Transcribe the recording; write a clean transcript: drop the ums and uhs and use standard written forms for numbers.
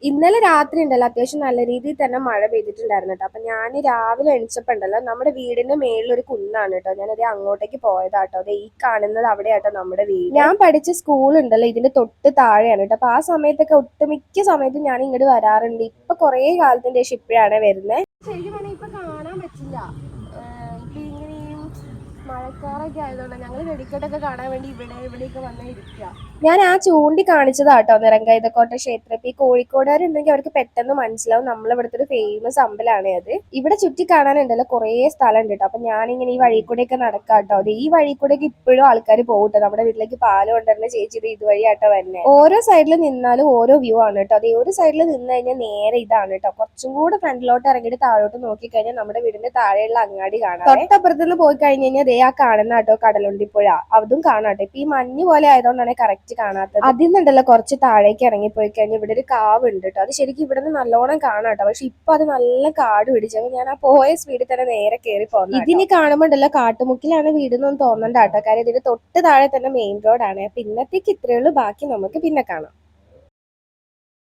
ഇന്നലെ രാത്രി ഉണ്ടല്ലോ അത്യാവശ്യം നല്ല രീതിയിൽ തന്നെ മഴ പെയ്തിട്ടുണ്ടായിരുന്നു കേട്ടോ. അപ്പൊ ഞാൻ രാവിലെ എണിച്ചപ്പോ ഉണ്ടല്ലോ നമ്മുടെ വീടിന്റെ മേളിൽ ഒരു കുന്നാണ് കേട്ടോ. ഞാനത് അങ്ങോട്ടേക്ക് പോയതാട്ടോ. അതെ ഈ കാണുന്നത് അവിടെയാട്ടോ നമ്മുടെ വീട്. ഞാൻ പഠിച്ച സ്കൂൾ ഉണ്ടല്ലോ ഇതിന്റെ തൊട്ട് താഴെയാണ് കേട്ടോ. അപ്പൊ ആ സമയത്തൊക്കെ ഒട്ടുമിക്ക സമയത്തും ഞാൻ ഇങ്ങോട്ട് വരാറുണ്ട്. ഇപ്പൊ കുറേ കാലത്തിന്റെ ശേഷം ഇപ്പോഴാണ് വരുന്നത്. ശരിക്കും പറഞ്ഞാൽ ഇപ്പൊ കാണാൻ പറ്റില്ല. ഇപ്പൊ ഇങ്ങനെ മഴക്കാറൊക്കെ ആയതുകൊണ്ട് ഞങ്ങൾ വെടിക്കെട്ടൊക്കെ കാണാൻ വേണ്ടി ഇവിടെയൊക്കെ വന്ന് ഇരിക്കുക. ഞാൻ ആ ചൂണ്ടി കാണിച്ചതാട്ടോ നിറങ്കൈതക്കോട്ട ക്ഷേത്രം. ഇപ്പൊ ഈ കോഴിക്കോടുകാരുണ്ടെങ്കിൽ അവർക്ക് പെട്ടെന്ന് മനസ്സിലാവും നമ്മളിവിടുത്തെ ഒരു ഫേമസ് അമ്പലമാണ് അത്. ഇവിടെ ചുറ്റി കാണാനുണ്ടല്ലോ കുറേ സ്ഥലം ഉണ്ട് കേട്ടോ. അപ്പൊ ഞാനിങ്ങനെ ഈ വഴി കൂടെയൊക്കെ നടക്കാട്ടോ. അത് ഈ വഴി കൂടെയൊക്കെ ഇപ്പോഴും ആൾക്കാർ പോകട്ടോ. നമ്മുടെ വീട്ടിലേക്ക് പാല് കൊണ്ടുവരുന്ന ചേച്ചി ഇതുവഴിയാട്ടോ വരുന്നത്. ഓരോ സൈഡിൽ നിന്നാലും ഓരോ വ്യൂ ആണ് കേട്ടോ. അതേ ഒരു സൈഡിൽ നിന്ന് കഴിഞ്ഞാൽ നേരെ ഇതാണ് കേട്ടോ. കുറച്ചും കൂടെ ഫ്രണ്ടിലോട്ട് ഇറങ്ങിയിട്ട് താഴോട്ട് നോക്കി കഴിഞ്ഞാൽ നമ്മുടെ വീടിന്റെ താഴെയുള്ള അങ്ങാടി കാണാം. തൊട്ടപ്പുറത്തുനിന്ന് പോയി കഴിഞ്ഞ് കഴിഞ്ഞാൽ ദേ ആ കാണുന്ന കേട്ടോ കടലുണ്ടിപ്പുഴ, അതും കാണാട്ടോ. ഇപ്പൊ ഈ മഞ്ഞ് പോലെ ആയതുകൊണ്ടാണ് കറക്റ്റ് കാണാത്തത്. അതിൽ നിന്നുണ്ടല്ലോ കുറച്ച് താഴേക്ക് ഇറങ്ങി പോയി കഴിഞ്ഞാൽ ഇവിടെ ഒരു കാവ് ഉണ്ട് കേട്ടോ. അത് ശരിക്കും ഇവിടെ നിന്ന് നല്ലോണം കാണാട്ടോ. പക്ഷെ ഇപ്പൊ അത് നല്ല കാട് പിടിച്ചു. ഞാൻ ആ പോയ സ്പീഡിൽ തന്നെ നേരെ കയറി പോകുന്നു. ഇതിന് കാണുമ്പോണ്ടല്ലോ കാട്ടുമുക്കിലാണ് വീടെന്നൊന്നും തോന്നണ്ട കേട്ടോ. കാര്യം ഇതിന് തൊട്ട് താഴെ തന്നെ മെയിൻ റോഡാണ്. അപ്പൊ ഇന്നത്തേക്ക് ഇത്രയേ ഉള്ളൂ. ബാക്കി നമുക്ക് പിന്നെ കാണാം.